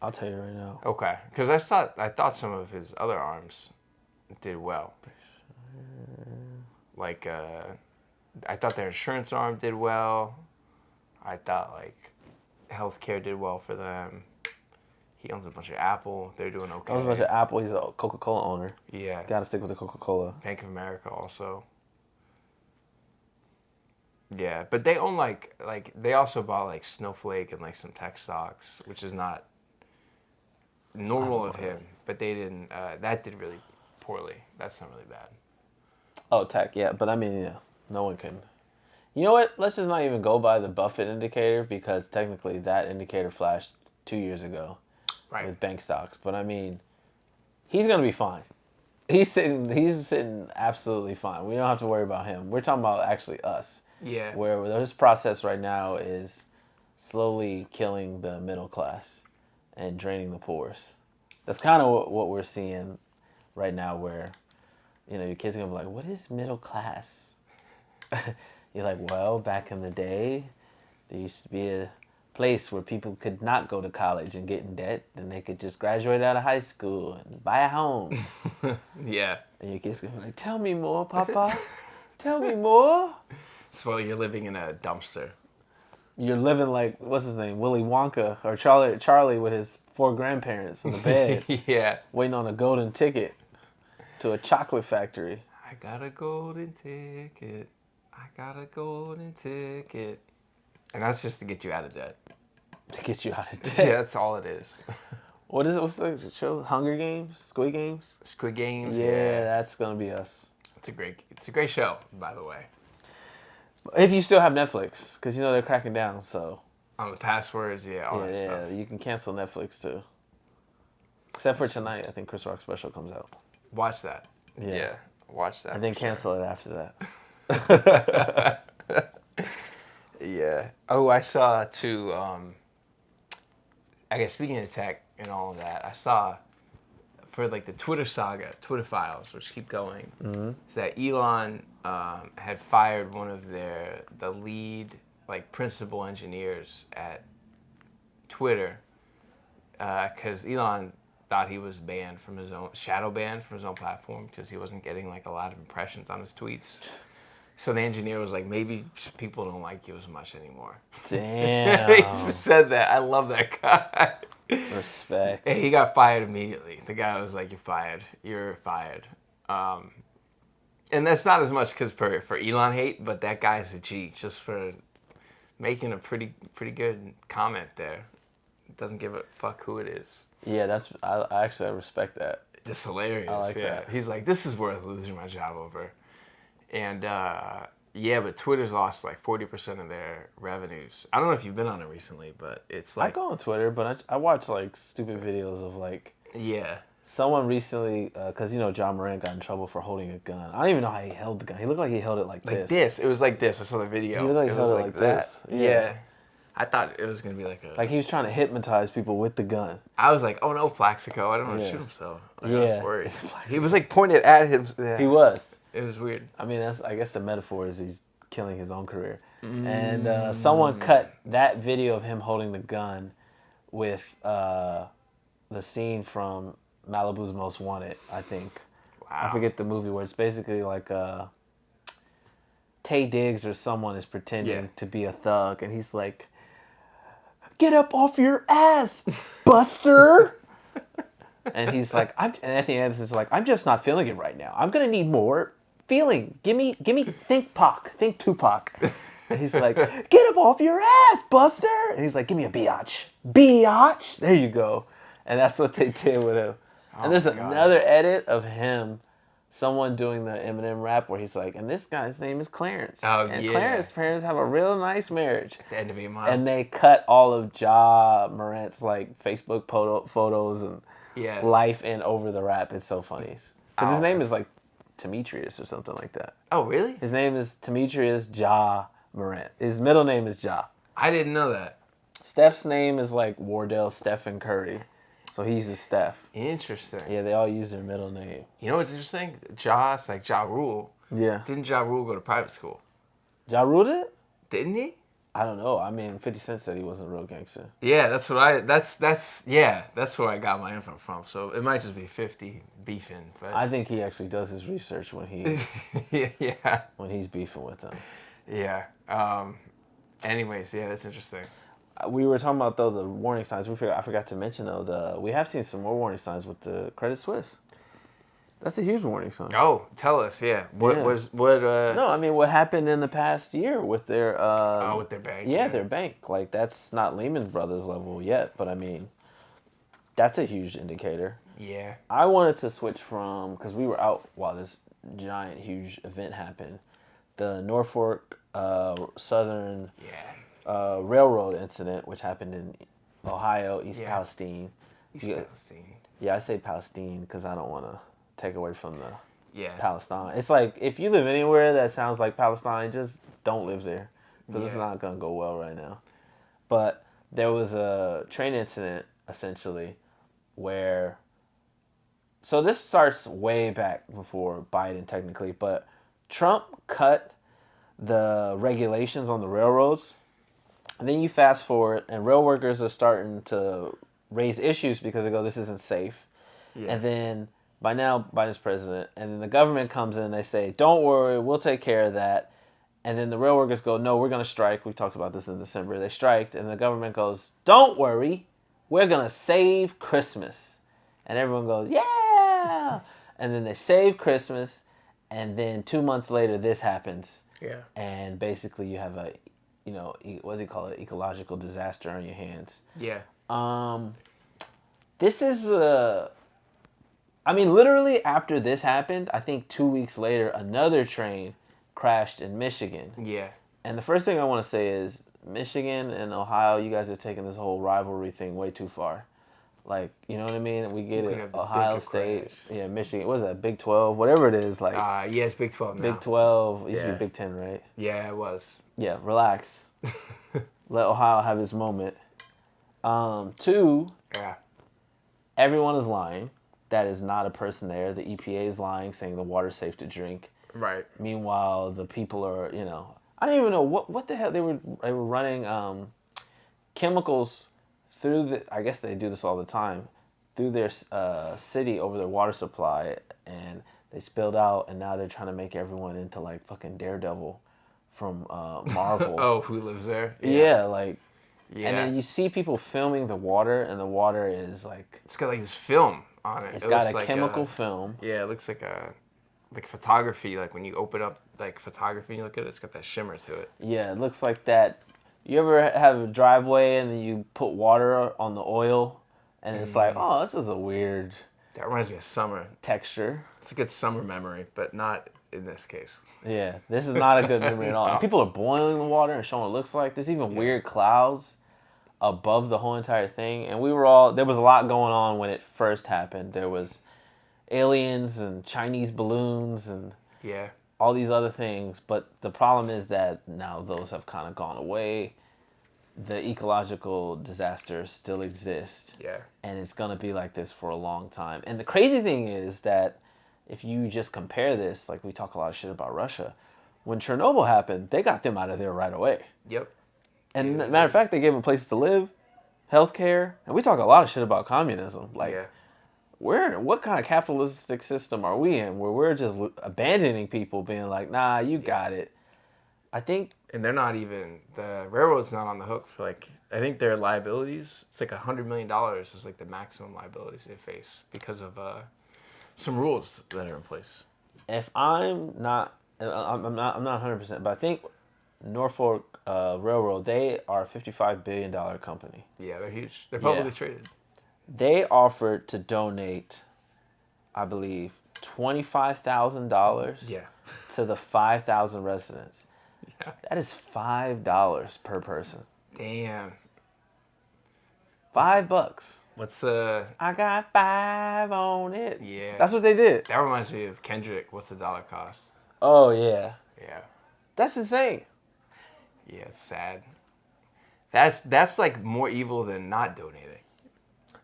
[SPEAKER 1] I'll tell you right now.
[SPEAKER 2] Okay, because I thought some of his other arms did well. Like, I thought their insurance arm did well. I thought, like, healthcare did well for them. He owns a bunch of Apple. They're doing okay.
[SPEAKER 1] Owns a bunch of Apple. He's a Coca-Cola owner.
[SPEAKER 2] Yeah.
[SPEAKER 1] Got to stick with the Coca-Cola.
[SPEAKER 2] Bank of America also. Yeah, but they own like they also bought like Snowflake and like some tech stocks, which is not normal of him. But they didn't. That did really poorly. That's not really bad.
[SPEAKER 1] Oh, tech, yeah. But I mean, yeah, no one can. You know what? Let's just not even go by the Buffett indicator because technically that indicator flashed 2 years ago with bank stocks. But I mean, he's gonna be fine. He's sitting absolutely fine. We don't have to worry about him. We're talking about actually us.
[SPEAKER 2] Yeah.
[SPEAKER 1] Where this process right now is slowly killing the middle class and draining the poor's. That's kind of what we're seeing right now where, your kids are going to be like, what is middle class? You're like, well, back in the day, there used to be a place where people could not go to college and get in debt, and they could just graduate out of high school and buy a home.
[SPEAKER 2] Yeah.
[SPEAKER 1] And your kids going to be like, tell me more, Papa. Tell me more.
[SPEAKER 2] So you're living in a dumpster.
[SPEAKER 1] You're living like, what's his name, Willy Wonka, or Charlie with his 4 grandparents in the bed.
[SPEAKER 2] Yeah.
[SPEAKER 1] Waiting on a golden ticket to a chocolate factory.
[SPEAKER 2] I got a golden ticket. I got a golden ticket. And that's just to get you out of debt.
[SPEAKER 1] To get you out of debt.
[SPEAKER 2] Yeah, that's all it is.
[SPEAKER 1] What is it? What's the show? Hunger Games? Squid Games?
[SPEAKER 2] Squid Games.
[SPEAKER 1] Yeah, that's gonna be us.
[SPEAKER 2] It's a great show, by the way.
[SPEAKER 1] If you still have Netflix, because they're cracking down. So
[SPEAKER 2] on the passwords, all that stuff.
[SPEAKER 1] Yeah, you can cancel Netflix too. Except for tonight, I think Chris Rock's special comes out.
[SPEAKER 2] Watch that.
[SPEAKER 1] Yeah,
[SPEAKER 2] watch that.
[SPEAKER 1] And then cancel it after that.
[SPEAKER 2] Yeah. Oh, I saw too. I guess speaking of tech and all of that, I saw for like the Twitter saga, Twitter files, which keep going, is that Elon had fired one of the lead principal engineers at Twitter because Elon thought he was shadow banned from his own platform because he wasn't getting a lot of impressions on his tweets. So the engineer was like, maybe people don't like you as much anymore.
[SPEAKER 1] Damn.
[SPEAKER 2] He said that. I love that guy.
[SPEAKER 1] Respect.
[SPEAKER 2] And he got fired immediately. The guy was like, you're fired. You're fired. And that's not as much because for Elon hate, but that guy's a G just for making a pretty good comment there. Doesn't give a fuck who it is.
[SPEAKER 1] Yeah, I respect that.
[SPEAKER 2] It's hilarious.
[SPEAKER 1] I like that.
[SPEAKER 2] He's like, this is worth losing my job over. And but Twitter's lost 40% of their revenues. I don't know if you've been on it recently, but it's
[SPEAKER 1] I go on Twitter, but I watch stupid videos of someone recently, because John Moran got in trouble for holding a gun. I don't even know how he held the gun. He looked like he held it like this.
[SPEAKER 2] It was like this. I saw the video.
[SPEAKER 1] He looked like he held it like
[SPEAKER 2] that.
[SPEAKER 1] this.
[SPEAKER 2] Yeah. I thought it was gonna be
[SPEAKER 1] like he was trying to hypnotize people with the gun.
[SPEAKER 2] I was like, oh no, Plaxico, I don't want to shoot himself. I was worried.
[SPEAKER 1] He was pointed at him. Yeah. He was.
[SPEAKER 2] It was weird.
[SPEAKER 1] I mean, I guess the metaphor is he's killing his own career. And someone cut that video of him holding the gun with the scene from Malibu's Most Wanted, I think. Wow. I forget the movie where it's basically Tay Diggs or someone is pretending to be a thug, and he's like, "Get up off your ass, Buster!" And he's like, and at the end, it's like, "I'm just not feeling it right now. I'm gonna need more feeling. Give me, think Tupac." And he's like, "Get up off your ass, Buster!" And he's like, "Give me a biatch. There you go." And that's what they did with him. And there's another edit of him, someone doing the Eminem rap where he's like, and this guy's name is Clarence.
[SPEAKER 2] Oh,
[SPEAKER 1] and Clarence's parents have a real nice marriage.
[SPEAKER 2] At the end of a mile.
[SPEAKER 1] And they cut all of Ja Morant's Facebook photos and life in over the rap. It's so funny. Because his name is Demetrius or something like that.
[SPEAKER 2] Oh, really?
[SPEAKER 1] His name is Demetrius Ja Morant. His middle name is Ja.
[SPEAKER 2] I didn't know that.
[SPEAKER 1] Steph's name is Wardell Stephen Curry. So he uses Steph.
[SPEAKER 2] Interesting.
[SPEAKER 1] Yeah, they all use their middle name.
[SPEAKER 2] You know what's interesting? Ja, it's like Ja Rule.
[SPEAKER 1] Yeah.
[SPEAKER 2] Didn't Ja Rule go to private school?
[SPEAKER 1] Ja Rule did?
[SPEAKER 2] Didn't he?
[SPEAKER 1] I don't know. I mean, 50 Cent said he wasn't a real gangster.
[SPEAKER 2] Yeah, that's where I got my info from. So it might just be 50 beefing. But
[SPEAKER 1] I think he actually does his research when he when he's beefing with them.
[SPEAKER 2] Yeah. Anyways, that's interesting.
[SPEAKER 1] We were talking about though the warning signs. I forgot to mention though we have seen some more warning signs with the Credit Suisse. That's a huge warning sign.
[SPEAKER 2] Oh, tell us, yeah. What
[SPEAKER 1] Yeah.
[SPEAKER 2] was what?
[SPEAKER 1] No, I mean what happened in the past year with their
[SPEAKER 2] With their bank.
[SPEAKER 1] yeah, their bank. Like that's not Lehman Brothers level yet, but I mean that's a huge indicator.
[SPEAKER 2] Yeah.
[SPEAKER 1] I wanted to switch from because we were out while this giant huge event happened. The Norfolk Southern
[SPEAKER 2] Yeah.
[SPEAKER 1] Railroad incident, which happened in Ohio, East Palestine.
[SPEAKER 2] East
[SPEAKER 1] Yeah.
[SPEAKER 2] Palestine.
[SPEAKER 1] Yeah, I say Palestine because I don't want to take away from the
[SPEAKER 2] Yeah.
[SPEAKER 1] Palestine. It's like if you live anywhere that sounds like Palestine, just don't live there because it's
[SPEAKER 2] Yeah.
[SPEAKER 1] not gonna go well right now. But there was a train incident essentially where. So this starts way back before Biden technically, but Trump cut the regulations on the railroads. And then you fast forward, and rail workers are starting to raise issues because they go, "This isn't safe."
[SPEAKER 2] Yeah.
[SPEAKER 1] And then by now Biden's president, and then the government comes in and they say, "Don't worry, we'll take care of that." And then the rail workers go, "No, we're going to strike." We talked about this in December. They striked, and the government goes, "Don't worry, we're going to save Christmas." And everyone goes, "Yeah!" And then they save Christmas, and then 2 months later, this happens.
[SPEAKER 2] Yeah.
[SPEAKER 1] And basically, you have a, what do you call it, ecological disaster on your hands.
[SPEAKER 2] Yeah.
[SPEAKER 1] This is I mean, literally after this happened, I think 2 weeks later, another train crashed in Michigan.
[SPEAKER 2] Yeah.
[SPEAKER 1] And the first thing I want to say is Michigan and Ohio, you guys are taking this whole rivalry thing way too far. Like, you know what I mean? We get
[SPEAKER 2] could
[SPEAKER 1] it.
[SPEAKER 2] have the
[SPEAKER 1] Ohio
[SPEAKER 2] bigger
[SPEAKER 1] State,
[SPEAKER 2] crash.
[SPEAKER 1] yeah, Michigan. What is that? Big 12, whatever it is. Like
[SPEAKER 2] Yeah, it's Big 12 now.
[SPEAKER 1] Big 12. It used to
[SPEAKER 2] Yeah.
[SPEAKER 1] be Big 10, right?
[SPEAKER 2] Yeah, it was.
[SPEAKER 1] Yeah, relax. Let Ohio have his moment. Two,
[SPEAKER 2] Yeah.
[SPEAKER 1] everyone is lying. That is not a person there. The EPA is lying, saying the water's safe to drink.
[SPEAKER 2] Right.
[SPEAKER 1] Meanwhile, the people are, I don't even know what the hell they were running chemicals through the. I guess they do this all the time, through their city over their water supply, and they spilled out, and now they're trying to make everyone into like fucking Daredevil from Marvel.
[SPEAKER 2] Oh, who lives there?
[SPEAKER 1] Yeah, like.
[SPEAKER 2] Yeah.
[SPEAKER 1] And then you see people filming the water, and the water is like.
[SPEAKER 2] It's got like this film on it.
[SPEAKER 1] It's
[SPEAKER 2] It
[SPEAKER 1] got
[SPEAKER 2] looks
[SPEAKER 1] a
[SPEAKER 2] like
[SPEAKER 1] chemical film.
[SPEAKER 2] Yeah, it looks like like photography. Like when you open up like photography and you look at it, it's got that shimmer to it.
[SPEAKER 1] Yeah, it looks like that. You ever have a driveway and then you put water on the oil, and it's like, oh, this is a weird
[SPEAKER 2] That reminds me of summer.
[SPEAKER 1] texture.
[SPEAKER 2] It's a good summer memory, but not in this case.
[SPEAKER 1] Yeah, this is not a good memory at all. And people are boiling the water and showing what it looks like. There's even weird clouds above the whole entire thing. And there was a lot going on when it first happened. There was aliens and Chinese balloons and
[SPEAKER 2] Yeah.
[SPEAKER 1] all these other things. But the problem is that now those have kind of gone away. The ecological disasters still exist.
[SPEAKER 2] Yeah.
[SPEAKER 1] And it's going to be like this for a long time. And the crazy thing is that if you just compare this, like we talk a lot of shit about Russia, when Chernobyl happened, they got them out of there right away.
[SPEAKER 2] Yep.
[SPEAKER 1] And matter of fact, they gave them places to live, healthcare, and we talk a lot of shit about communism. Like, what kind of capitalistic system are we in where we're just abandoning people, being like, nah, you got it. I think.
[SPEAKER 2] And they're not even, the railroad's not on the hook for like, I think their liabilities, it's like $100 million is like the maximum liabilities they face because of some rules that are in place.
[SPEAKER 1] If I'm not 100%, but I think Norfolk Railroad, they are a $55 billion company.
[SPEAKER 2] Yeah, they're huge. They're publicly traded.
[SPEAKER 1] They offered to donate, I believe, $25,000 to the 5,000 residents.
[SPEAKER 2] Yeah.
[SPEAKER 1] That is $5 per person.
[SPEAKER 2] Damn.
[SPEAKER 1] $5.
[SPEAKER 2] What's
[SPEAKER 1] I got 5 on it.
[SPEAKER 2] Yeah.
[SPEAKER 1] That's what they did.
[SPEAKER 2] That reminds me of Kendrick. What's the dollar cost?
[SPEAKER 1] Oh yeah.
[SPEAKER 2] Yeah.
[SPEAKER 1] That's insane.
[SPEAKER 2] Yeah, it's sad. That's like more evil than not donating.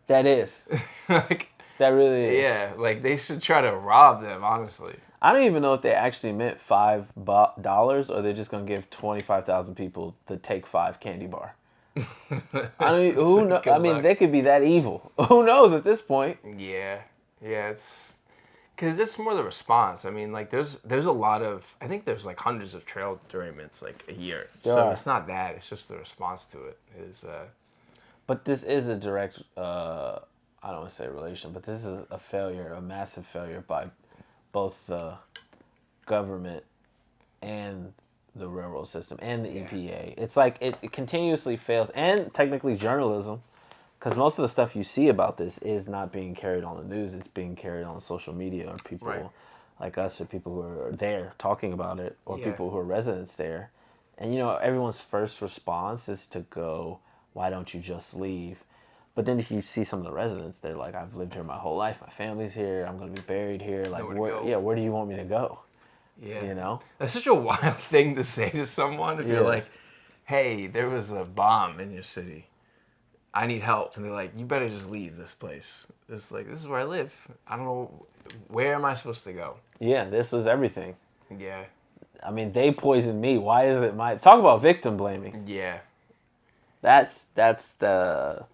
[SPEAKER 1] That is.
[SPEAKER 2] Like
[SPEAKER 1] That really is.
[SPEAKER 2] yeah, like they should try to rob them. Honestly.
[SPEAKER 1] I don't even know if they actually meant $5 or they're just gonna give 25,000 people the Take 5 candy bar. I mean, who knows? I mean, they could be that evil. Who knows at this point?
[SPEAKER 2] Yeah, yeah. It's Because it's more the response. I mean, like there's a lot of I think there's like hundreds of trail derailments like a year.
[SPEAKER 1] There
[SPEAKER 2] So
[SPEAKER 1] are.
[SPEAKER 2] it's not that. It's just the response to it is.
[SPEAKER 1] But this is a direct, I don't want to say relation, but this is a failure, a massive failure by both the government and the railroad system and the EPA. It's like it continuously fails, and technically journalism, because most of the stuff you see about this is not being carried on the news. It's being carried on social media, or people
[SPEAKER 2] Right.
[SPEAKER 1] like us, or people who are there talking about it, or
[SPEAKER 2] Yeah.
[SPEAKER 1] people who are residents there. And everyone's first response is to go, "Why don't you just leave?" But then if you see some of the residents, they're like, "I've lived here my whole life. My family's here. I'm going to be buried here. Like,
[SPEAKER 2] Nowhere to
[SPEAKER 1] where?
[SPEAKER 2] go.
[SPEAKER 1] Yeah, where do you want me to go?"
[SPEAKER 2] Yeah.
[SPEAKER 1] You know?
[SPEAKER 2] That's such a wild thing to say to someone if you're
[SPEAKER 1] Yeah.
[SPEAKER 2] like, "Hey, there was a bomb in your city. I need help." And they're like, "You better just leave this place." It's like, "This is where I live. I don't know where am I supposed to go?"
[SPEAKER 1] Yeah, this was everything.
[SPEAKER 2] Yeah.
[SPEAKER 1] I mean, they poisoned me. Why is it my talk about victim blaming?
[SPEAKER 2] Yeah.
[SPEAKER 1] That's the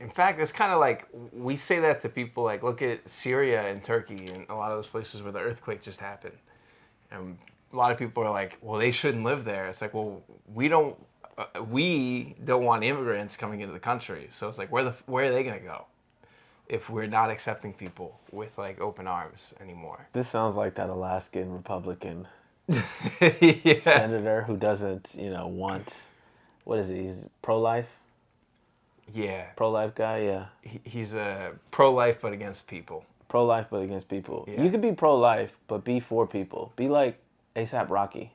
[SPEAKER 2] In fact, it's kind of like we say that to people like, look at Syria and Turkey and a lot of those places where the earthquake just happened. And a lot of people are like, well, they shouldn't live there. It's like, well, we don't want immigrants coming into the country. So it's like, where are they going to go if we're not accepting people with like open arms anymore?
[SPEAKER 1] this sounds like that Alaskan Republican
[SPEAKER 2] Yeah.
[SPEAKER 1] senator who doesn't, want what is it? He's pro-life?
[SPEAKER 2] Yeah.
[SPEAKER 1] Pro-life guy, yeah.
[SPEAKER 2] He's a pro-life but against people.
[SPEAKER 1] Pro-life but against people.
[SPEAKER 2] Yeah.
[SPEAKER 1] You could be pro-life but be for people. Be like ASAP Rocky.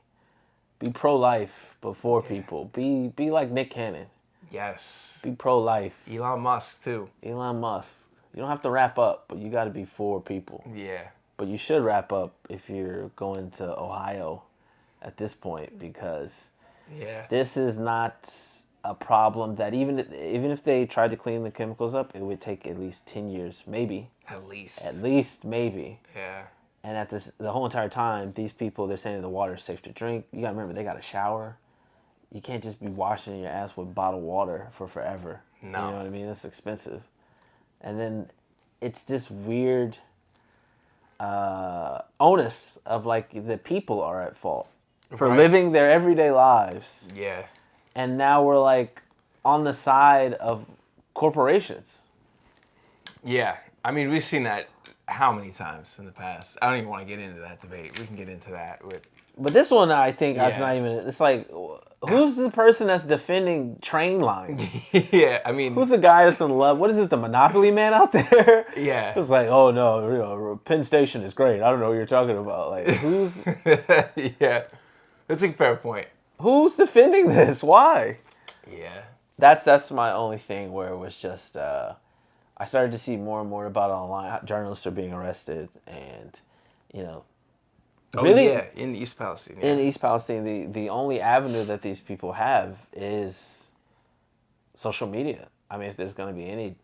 [SPEAKER 1] Be pro-life but for people. Be like Nick Cannon.
[SPEAKER 2] Yes.
[SPEAKER 1] Be pro-life.
[SPEAKER 2] Elon Musk too.
[SPEAKER 1] Elon Musk. You don't have to wrap up, but you got to be for people.
[SPEAKER 2] Yeah.
[SPEAKER 1] But you should wrap up if you're going to Ohio at this point, because
[SPEAKER 2] Yeah.
[SPEAKER 1] this is not a problem that even if they tried to clean the chemicals up, it would take at least 10 years, maybe.
[SPEAKER 2] At least.
[SPEAKER 1] At least, maybe.
[SPEAKER 2] Yeah.
[SPEAKER 1] And at the whole entire time, these people, they're saying the water is safe to drink. You got to remember, they got a shower. You can't just be washing your ass with bottled water for forever.
[SPEAKER 2] No.
[SPEAKER 1] You know what I mean? It's expensive. And then it's this weird onus of like the people are at fault for
[SPEAKER 2] Right.
[SPEAKER 1] living their everyday lives.
[SPEAKER 2] Yeah.
[SPEAKER 1] And now we're like on the side of corporations.
[SPEAKER 2] Yeah. I mean, we've seen that how many times in the past? I don't even want to get into that debate. We can get into that with.
[SPEAKER 1] But this one, I think, that's
[SPEAKER 2] Yeah.
[SPEAKER 1] not even. It's like, who's the person that's defending train lines?
[SPEAKER 2] Yeah. I mean.
[SPEAKER 1] Who's the guy that's in love? What is it, the Monopoly man out there?
[SPEAKER 2] Yeah.
[SPEAKER 1] It's like, oh no, Penn Station is great. I don't know what you're talking about. Like, who's
[SPEAKER 2] Yeah. That's a fair point.
[SPEAKER 1] who's defending this? Why?
[SPEAKER 2] Yeah.
[SPEAKER 1] That's my only thing where it was just I started to see more and more about it online. Journalists are being arrested, and
[SPEAKER 2] Oh,
[SPEAKER 1] really
[SPEAKER 2] yeah. In East Palestine. Yeah.
[SPEAKER 1] in East Palestine, the only avenue that these people have is social media. I mean, if there's going to be any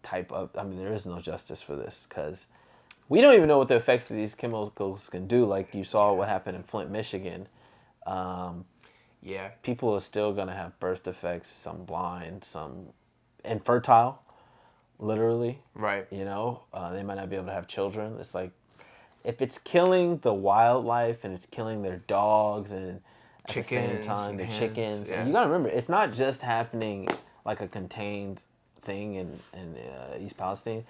[SPEAKER 1] type of, I mean, there is no justice for this, because we don't even know what the effects of these chemicals can do. Like you saw what happened in Flint, Michigan.
[SPEAKER 2] Yeah.
[SPEAKER 1] People are still going to have birth defects, some blind, some infertile, literally.
[SPEAKER 2] Right.
[SPEAKER 1] They might not be able to have children. It's like, if it's killing the wildlife and it's killing their dogs and at the same
[SPEAKER 2] Chickens
[SPEAKER 1] time
[SPEAKER 2] and
[SPEAKER 1] their
[SPEAKER 2] hens,
[SPEAKER 1] chickens,
[SPEAKER 2] yeah.
[SPEAKER 1] and you gotta remember, it's not just happening like a contained thing in East Palestine.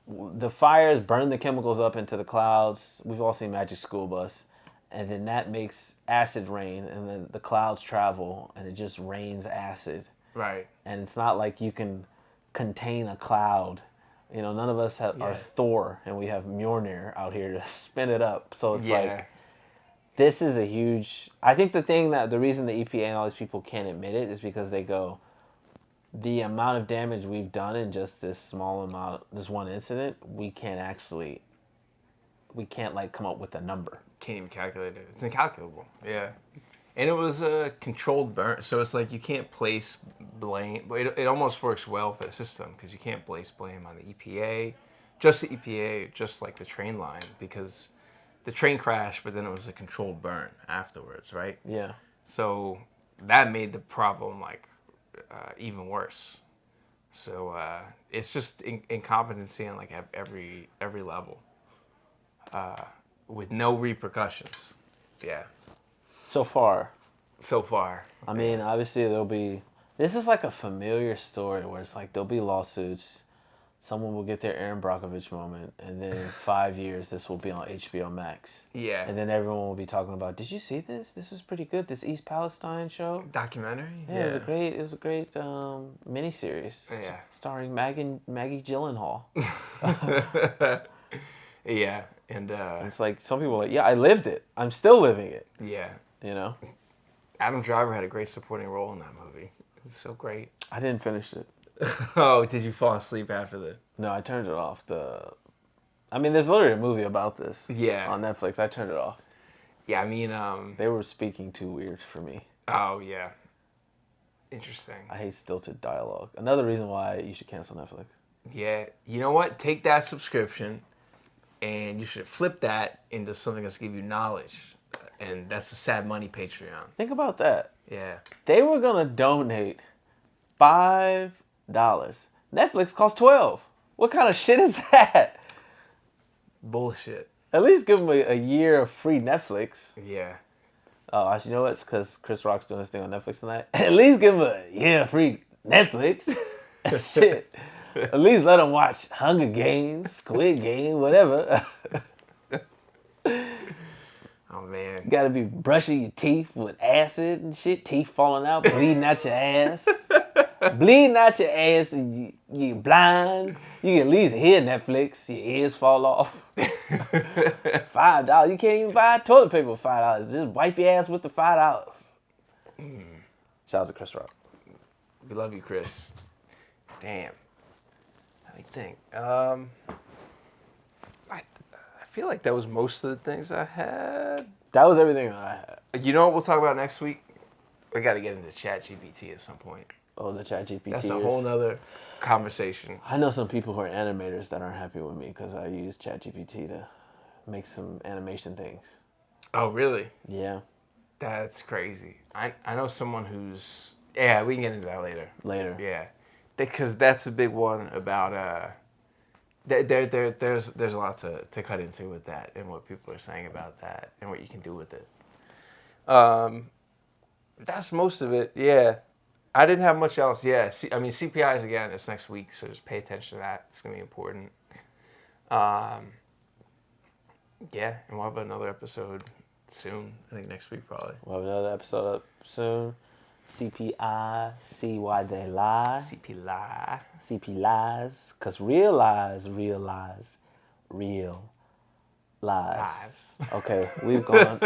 [SPEAKER 1] The fires burn the chemicals up into the clouds. We've all seen Magic School Bus, and then that makes acid rain, and then the clouds travel, and it just rains acid.
[SPEAKER 2] Right.
[SPEAKER 1] And it's not like you can contain a cloud. None of us are
[SPEAKER 2] Yeah.
[SPEAKER 1] Thor, and we have Mjolnir out here to spin it up. So it's
[SPEAKER 2] Yeah.
[SPEAKER 1] like, this is a huge. I think the reason the EPA and all these people can't admit it is because they go, the amount of damage we've done in just this small amount, this one incident, we can't like come up with a number.
[SPEAKER 2] Can't even calculate it. It's incalculable. Yeah. And it was a controlled burn, so it's like you can't place blame. It almost works well for the system because you can't place blame on the EPA, just the EPA, just like the train line, because the train crashed, but then it was a controlled burn afterwards, right?
[SPEAKER 1] Yeah.
[SPEAKER 2] So that made the problem like even worse. So it's just incompetency on like every level. with no repercussions. Yeah.
[SPEAKER 1] So far.
[SPEAKER 2] So far.
[SPEAKER 1] I mean, obviously there'll be. This is like a familiar story where it's like there'll be lawsuits. Someone will get their Aaron Brockovich moment, and then in 5 years, this will be on HBO Max.
[SPEAKER 2] Yeah.
[SPEAKER 1] And then everyone will be talking about, did you see this? This is pretty good. This East Palestine show.
[SPEAKER 2] Documentary.
[SPEAKER 1] Yeah, it was a great miniseries.
[SPEAKER 2] Yeah.
[SPEAKER 1] Starring Maggie Gyllenhaal.
[SPEAKER 2] Yeah, and
[SPEAKER 1] It's like some people are like, yeah, I lived it. I'm still living it.
[SPEAKER 2] yeah,
[SPEAKER 1] You know.
[SPEAKER 2] Adam Driver had a great supporting role in that movie. It's so great.
[SPEAKER 1] I didn't finish it.
[SPEAKER 2] Oh, did you fall asleep after the?
[SPEAKER 1] No, I turned it off. I mean, there's literally a movie about this.
[SPEAKER 2] Yeah.
[SPEAKER 1] On Netflix. I turned it off.
[SPEAKER 2] Yeah, I mean,
[SPEAKER 1] They were speaking too weird for me.
[SPEAKER 2] oh yeah, interesting.
[SPEAKER 1] I hate stilted dialogue. Another reason why you should cancel Netflix.
[SPEAKER 2] Yeah, you know what? Take that subscription, and you should flip that into something that's give you knowledge, and that's the Sad Money Patreon.
[SPEAKER 1] Think about that.
[SPEAKER 2] Yeah.
[SPEAKER 1] They were gonna donate $5. Netflix costs $12. What kind of shit is that?
[SPEAKER 2] Bullshit.
[SPEAKER 1] At least give them a year of free Netflix.
[SPEAKER 2] Yeah.
[SPEAKER 1] Oh, actually, you know what? It's because Chris Rock's doing this thing on Netflix tonight. At least give him a year of free Netflix. Shit. At least let them watch Hunger Games, Squid Game, whatever.
[SPEAKER 2] Oh man.
[SPEAKER 1] You gotta be brushing your teeth with acid and shit. Teeth falling out, bleeding out your ass. Bleeding out your ass and you're blind. You can at least hear Netflix. Your ears fall off. $5. You can't even buy toilet paper for $5. Just wipe your ass with the $5. Shout out to Chris Rock.
[SPEAKER 2] We love you, Chris. Damn. Let me think. I feel like that was most of the things I had.
[SPEAKER 1] That was everything that I had.
[SPEAKER 2] You know what we'll talk about next week? We got to get into ChatGPT at some point.
[SPEAKER 1] Oh, the ChatGPT.
[SPEAKER 2] That's a whole nother conversation.
[SPEAKER 1] I know some people who are animators that aren't happy with me because I use ChatGPT to make some animation things.
[SPEAKER 2] Oh, really?
[SPEAKER 1] Yeah.
[SPEAKER 2] That's crazy. I know someone who's... Yeah, we can get into that later.
[SPEAKER 1] Later.
[SPEAKER 2] Yeah. Because that's a big one about... There's a lot to cut into with that and what people are saying about that and what you can do with it. That's most of it. Yeah. I didn't have much else. Yeah. I mean, CPIs again, it's next week, so just pay attention to that. It's going to be important. Yeah, and we'll have another episode soon. I think next week probably.
[SPEAKER 1] We'll have another episode up soon. CPI, see why they lie.
[SPEAKER 2] CP lie.
[SPEAKER 1] CP lies, because real lies, real lies.
[SPEAKER 2] Lives.
[SPEAKER 1] Okay, we've gone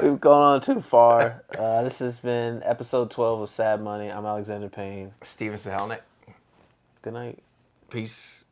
[SPEAKER 1] we've gone on too far. This has been episode 12 of Sad Money. I'm Alexander Payne.
[SPEAKER 2] Steven Sihelnik.
[SPEAKER 1] Good night.
[SPEAKER 2] Peace.